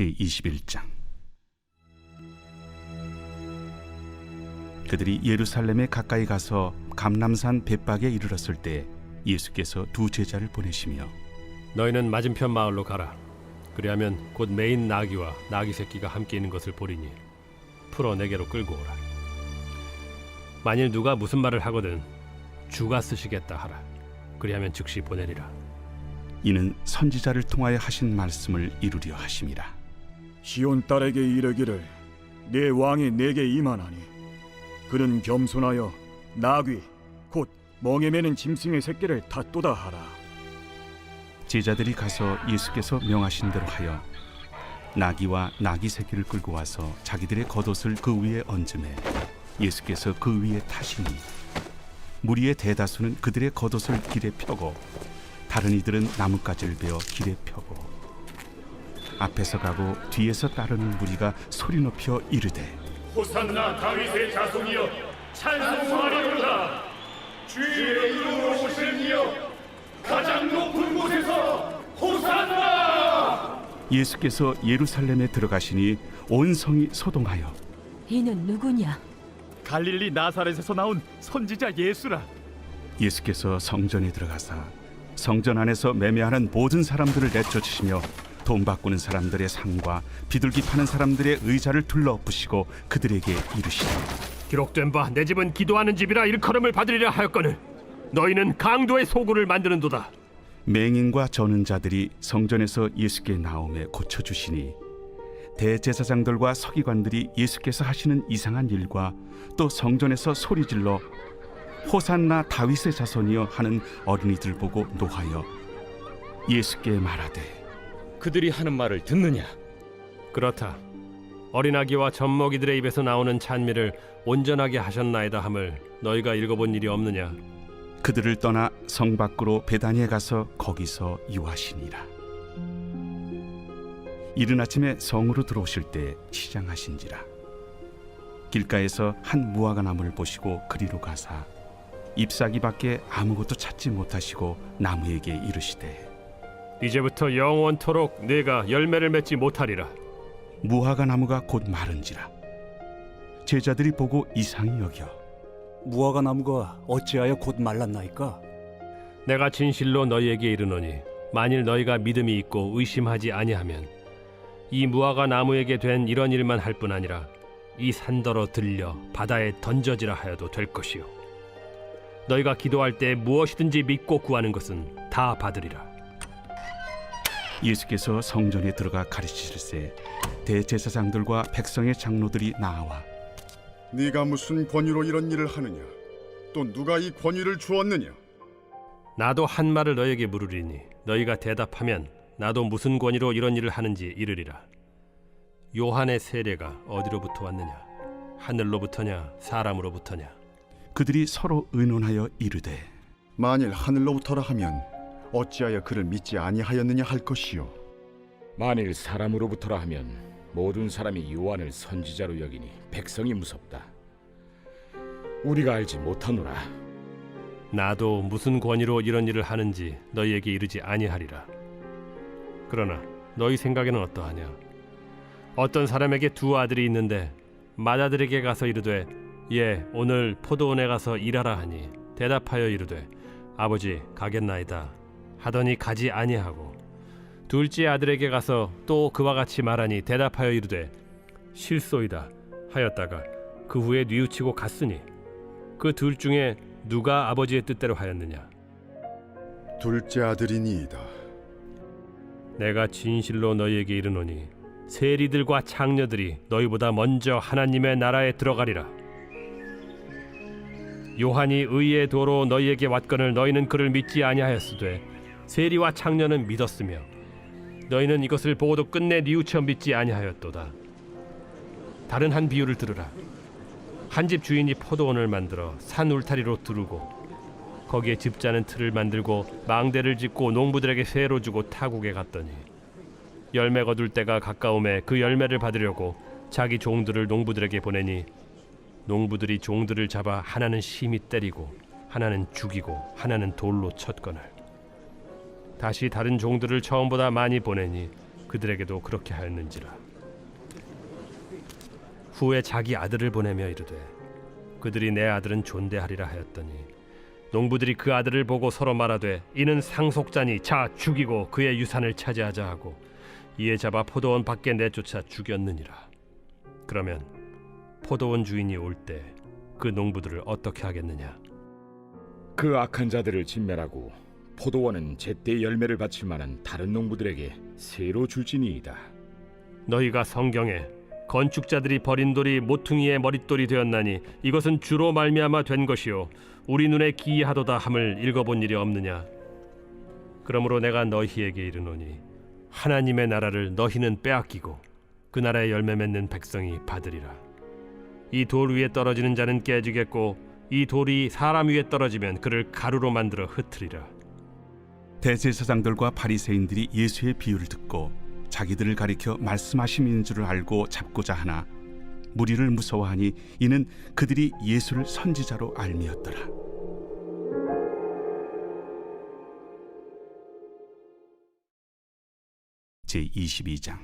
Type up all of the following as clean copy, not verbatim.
제21장. 그들이 예루살렘에 가까이 가서 감람산 벳박에 이르렀을 때 예수께서 두 제자를 보내시며 너희는 맞은편 마을로 가라. 그리하면 곧 매인 나귀와 나귀 새끼가 함께 있는 것을 보리니 풀어 내게로 끌고 오라. 만일 누가 무슨 말을 하거든 주가 쓰시겠다 하라. 그리하면 즉시 보내리라. 이는 선지자를 통하여 하신 말씀을 이루려 하심이라. 시온 딸에게 이르기를 내 왕이 내게 임하나니 그는 겸손하여 나귀 곧 멍에 매는 짐승의 새끼를 탔도다 하라. 제자들이 가서 예수께서 명하신 대로 하여 나귀와 나귀 새끼를 끌고 와서 자기들의 겉옷을 그 위에 얹음에 예수께서 그 위에 타시니 무리의 대다수는 그들의 겉옷을 길에 펴고 다른 이들은 나뭇가지를 베어 길에 펴고 앞에서 가고 뒤에서 따르는 무리가 소리 높여 이르되 호산나 다윗의 자손이여 찬송하리로다. 주의 이름으로 오시는 이여 가장 높은 곳에서 호산나. 예수께서 예루살렘에 들어가시니 온 성이 소동하여 이는 누구냐? 갈릴리 나사렛에서 나온 선지자 예수라. 예수께서 성전에 들어가사 성전 안에서 매매하는 모든 사람들을 내쫓으시며 돈 바꾸는 사람들의 상과 비둘기 파는 사람들의 의자를 둘러엎으시고 그들에게 이르시되 기록된 바 내 집은 기도하는 집이라 일컬음을 받으리라 하였거늘 너희는 강도의 소굴을 만드는도다. 맹인과 저는 자들이 성전에서 예수께 나오매 고쳐주시니 대제사장들과 서기관들이 예수께서 하시는 이상한 일과 또 성전에서 소리질러 호산나 다윗의 자손이여 하는 어린이들 보고 노하여 예수께 말하되 그들이 하는 말을 듣느냐? 그렇다. 어린아기와 젖먹이들의 입에서 나오는 찬미를 온전하게 하셨나이다 함을 너희가 읽어본 일이 없느냐? 그들을 떠나 성 밖으로 베다니에 가서 거기서 유하시니라. 이른 아침에 성으로 들어오실 때 시장하신지라. 길가에서 한 무화과 나무를 보시고 그리로 가사 잎사귀밖에 아무것도 찾지 못하시고 나무에게 이르시되 이제부터 영원토록 네가 열매를 맺지 못하리라. 무화과 나무가 곧 마른지라. 제자들이 보고 이상히 여겨 무화과 나무가 어찌하여 곧 말랐나이까? 내가 진실로 너희에게 이르노니 만일 너희가 믿음이 있고 의심하지 아니하면 이 무화과 나무에게 된 이런 일만 할 뿐 아니라 이 산더러 들려 바다에 던져지라 하여도 될 것이요 너희가 기도할 때 무엇이든지 믿고 구하는 것은 다 받으리라. 예수께서 성전에 들어가 가르치실세 대제사장들과 백성의 장로들이 나와 네가 무슨 권위로 이런 일을 하느냐? 또 누가 이 권위를 주었느냐? 나도 한 말을 너희에게 물으리니 너희가 대답하면 나도 무슨 권위로 이런 일을 하는지 이르리라. 요한의 세례가 어디로부터 왔느냐? 하늘로부터냐 사람으로부터냐? 그들이 서로 의논하여 이르되 만일 하늘로부터라 하면 어찌하여 그를 믿지 아니하였느냐 할 것이요. 만일 사람으로부터라 하면 모든 사람이 요한을 선지자로 여기니 백성이 무섭다. 우리가 알지 못하노라. 나도 무슨 권위로 이런 일을 하는지 너희에게 이르지 아니하리라. 그러나 너희 생각에는 어떠하냐? 어떤 사람에게 두 아들이 있는데 맏아들에게 가서 이르되 예 오늘 포도원에 가서 일하라 하니 대답하여 이르되 아버지 가겠나이다 하더니 가지 아니하고 둘째 아들에게 가서 또 그와 같이 말하니 대답하여 이르되 실소이다 하였다가 그 후에 뉘우치고 갔으니 그 둘 중에 누가 아버지의 뜻대로 하였느냐? 둘째 아들이니이다. 내가 진실로 너희에게 이르노니 세리들과 창녀들이 너희보다 먼저 하나님의 나라에 들어가리라. 요한이 의의 도로 너희에게 왔거늘 너희는 그를 믿지 아니하였으되 세리와 창녀는 믿었으며 너희는 이것을 보고도 끝내 뉘우쳐 믿지 아니하였도다. 다른 한 비유를 들으라. 한 집 주인이 포도원을 만들어 산 울타리로 두르고 거기에 집자는 틀을 만들고 망대를 짓고 농부들에게 세로 주고 타국에 갔더니 열매 거둘 때가 가까움에 그 열매를 받으려고 자기 종들을 농부들에게 보내니 농부들이 종들을 잡아 하나는 심히 때리고 하나는 죽이고 하나는 돌로 쳤거늘 다시 다른 종들을 처음보다 많이 보내니 그들에게도 그렇게 하였는지라. 후에 자기 아들을 보내며 이르되 그들이 내 아들은 존대하리라 하였더니 농부들이 그 아들을 보고 서로 말하되 이는 상속자니 자 죽이고 그의 유산을 차지하자 하고 이에 잡아 포도원 밖에 내쫓아 죽였느니라. 그러면 포도원 주인이 올 때 그 농부들을 어떻게 하겠느냐? 그 악한 자들을 진멸하고 포도원은 제때 열매를 바칠 만한 다른 농부들에게 새로 줄지니이다. 너희가 성경에 건축자들이 버린 돌이 모퉁이의 머릿돌이 되었나니 이것은 주로 말미암아 된 것이요 우리 눈에 기이하도다 함을 읽어본 일이 없느냐? 그러므로 내가 너희에게 이르노니 하나님의 나라를 너희는 빼앗기고 그 나라의 열매 맺는 백성이 받으리라. 이 돌 위에 떨어지는 자는 깨지겠고 이 돌이 사람 위에 떨어지면 그를 가루로 만들어 흩으리라. 대제사장들과 바리새인들이 예수의 비유를 듣고 자기들을 가리켜 말씀하심인 줄을 알고 잡고자 하나 무리를 무서워하니 이는 그들이 예수를 선지자로 알미었더라. 제22장.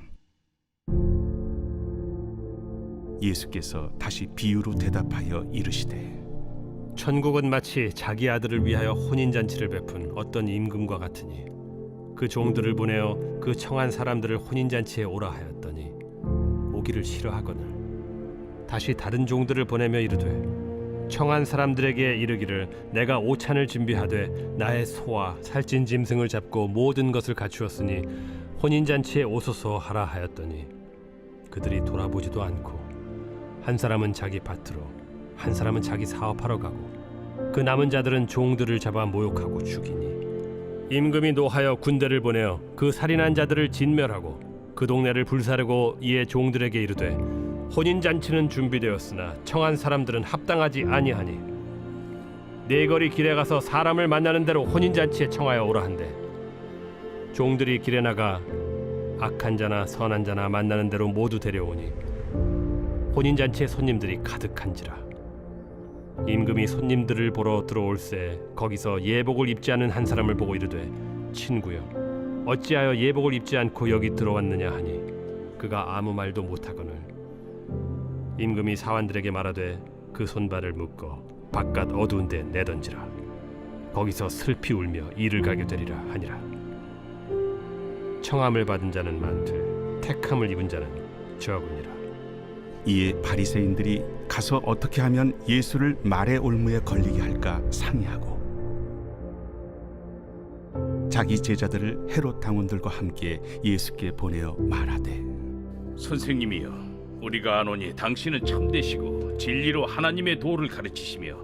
예수께서 다시 비유로 대답하여 이르시되 천국은 마치 자기 아들을 위하여 혼인잔치를 베푼 어떤 임금과 같으니 그 종들을 보내어 그 청한 사람들을 혼인잔치에 오라 하였더니 오기를 싫어하거늘 다시 다른 종들을 보내며 이르되 청한 사람들에게 이르기를 내가 오찬을 준비하되 나의 소와 살찐 짐승을 잡고 모든 것을 갖추었으니 혼인잔치에 오소서 하라 하였더니 그들이 돌아보지도 않고 한 사람은 자기 밭으로 한 사람은 자기 사업하러 가고 그 남은 자들은 종들을 잡아 모욕하고 죽이니 임금이 노하여 군대를 보내어 그 살인한 자들을 진멸하고 그 동네를 불사르고 이에 종들에게 이르되 혼인잔치는 준비되었으나 청한 사람들은 합당하지 아니하니 네거리 길에 가서 사람을 만나는 대로 혼인잔치에 청하여 오라 한대 종들이 길에 나가 악한 자나 선한 자나 만나는 대로 모두 데려오니 혼인잔치에 손님들이 가득한지라. 임금이 손님들을 보러 들어올새 거기서 예복을 입지 않은 한 사람을 보고 이르되 친구여 어찌하여 예복을 입지 않고 여기 들어왔느냐 하니 그가 아무 말도 못하거늘 임금이 사환들에게 말하되 그 손발을 묶어 바깥 어두운 데 내던지라. 거기서 슬피 울며 이를 가게 되리라 하니라. 청함을 받은 자는 많되 택함을 입은 자는 적으니라. 이에 바리새인들이 가서 어떻게 하면 예수를 말의 올무에 걸리게 할까 상의하고 자기 제자들을 헤롯 당원들과 함께 예수께 보내어 말하되 선생님이여 우리가 아노니 당신은 참되시고 진리로 하나님의 도를 가르치시며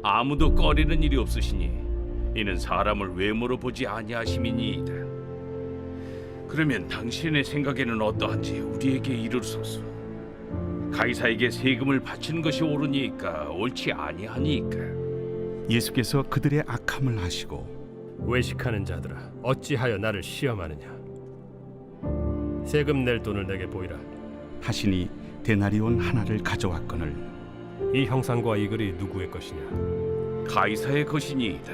아무도 꺼리는 일이 없으시니 이는 사람을 외모로 보지 아니하심이니이다. 그러면 당신의 생각에는 어떠한지 우리에게 이르소서. 가이사에게 세금을 바치는 것이 옳으니까 옳지 아니하니까. 예수께서 그들의 악함을 아시고 외식하는 자들아 어찌하여 나를 시험하느냐? 세금 낼 돈을 내게 보이라. 하시니 데나리온 하나를 가져왔거늘 이 형상과 이 글이 누구의 것이냐? 가이사의 것이니이다.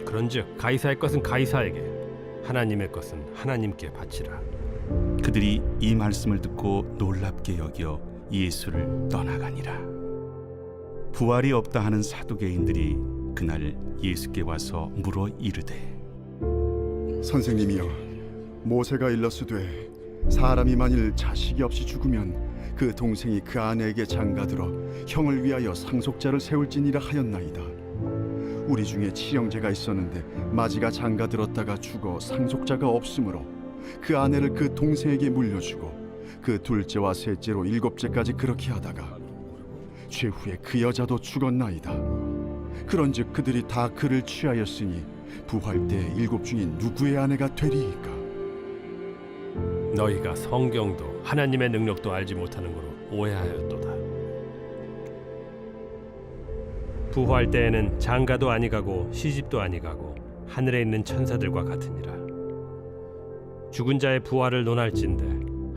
그런즉 가이사의 것은 가이사에게 하나님의 것은 하나님께 바치라. 그들이 이 말씀을 듣고 놀랍게 여겨 예수를 떠나가니라. 부활이 없다 하는 사두개인들이 그날 예수께 와서 물어 이르되 선생님이여 모세가 일렀으되 사람이 만일 자식이 없이 죽으면 그 동생이 그 아내에게 장가들어 형을 위하여 상속자를 세울지니라 하였나이다. 우리 중에 친형제가 있었는데 마지가 장가들었다가 죽어 상속자가 없으므로 그 아내를 그 동생에게 물려주고 그 둘째와 셋째로 일곱째까지 그렇게 하다가 최후에 그 여자도 죽었나이다. 그런즉 그들이 다 그를 취하였으니 부활 때 일곱 중인 누구의 아내가 되리이까? 너희가 성경도 하나님의 능력도 알지 못하는 거로 오해하였도다. 부활 때에는 장가도 아니가고 시집도 아니가고 하늘에 있는 천사들과 같으니라. 죽은 자의 부활을 논할진대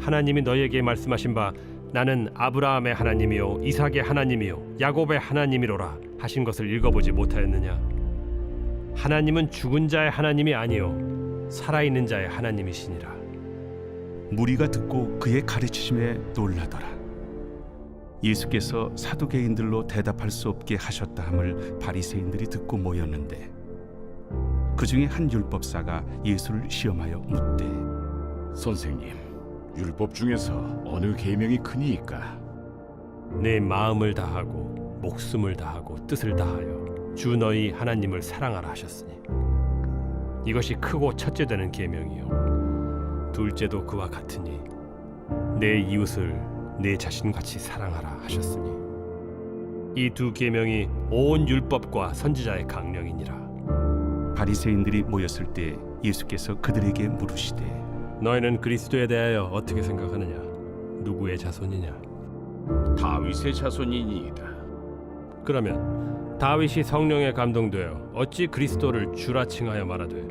하나님이 너희에게 말씀하신 바 나는 아브라함의 하나님이요 이삭의 하나님이요 야곱의 하나님이로라 하신 것을 읽어보지 못하였느냐? 하나님은 죽은 자의 하나님이 아니요 살아있는 자의 하나님이시니라. 무리가 듣고 그의 가르치심에 놀라더라. 예수께서 사두개인들로 대답할 수 없게 하셨다 함을 바리새인들이 듣고 모였는데 그 중에 한 율법사가 예수를 시험하여 묻되 선생님, 율법 중에서 어느 계명이 크니이까? 내 마음을 다하고 목숨을 다하고 뜻을 다하여 주 너희 하나님을 사랑하라 하셨으니 이것이 크고 첫째 되는 계명이요 둘째도 그와 같으니 내 이웃을 내 자신같이 사랑하라 하셨으니 이 두 계명이 온 율법과 선지자의 강령이니라. 바리새인들이 모였을 때 예수께서 그들에게 물으시되 너희는 그리스도에 대하여 어떻게 생각하느냐? 누구의 자손이냐? 다윗의 자손이니이다. 그러면 다윗이 성령에 감동되어 어찌 그리스도를 주라 칭하여 말하되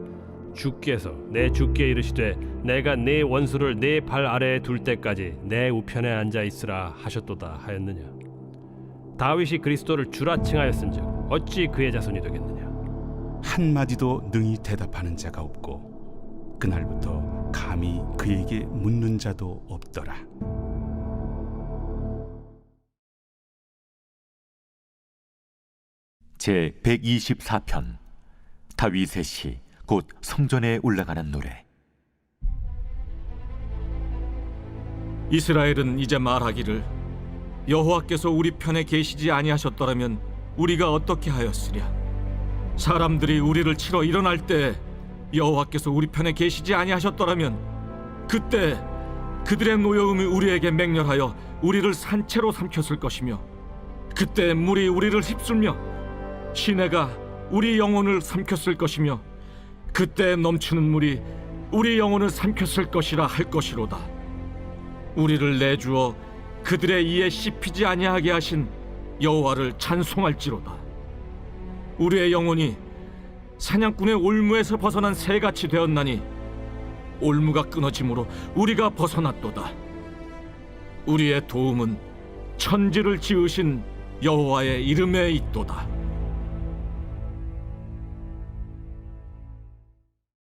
주께서 내 주께 이르시되 내가 네 원수를 네 발 아래에 둘 때까지 내 우편에 앉아 있으라 하셨도다 하였느냐? 다윗이 그리스도를 주라 칭하였은즉 어찌 그의 자손이 되겠느냐? 한마디도 능히 대답하는 자가 없고 그날부터 감히 그에게 묻는 자도 없더라. 제 124편 다윗의 시 곧 성전에 올라가는 노래. 이스라엘은 이제 말하기를 여호와께서 우리 편에 계시지 아니하셨더라면 우리가 어떻게 하였으랴. 사람들이 우리를 치러 일어날 때 여호와께서 우리 편에 계시지 아니하셨더라면 그때 그들의 노여움이 우리에게 맹렬하여 우리를 산채로 삼켰을 것이며 그때 물이 우리를 휩쓸며 시내가 우리 영혼을 삼켰을 것이며 그때 넘치는 물이 우리 영혼을 삼켰을 것이라 할 것이로다. 우리를 내주어 그들의 이에 씹히지 아니하게 하신 여호와를 찬송할지로다. 우리의 영혼이 사냥꾼의 올무에서 벗어난 새같이 되었나니 올무가 끊어짐으로 우리가 벗어났도다. 우리의 도움은 천지를 지으신 여호와의 이름에 있도다.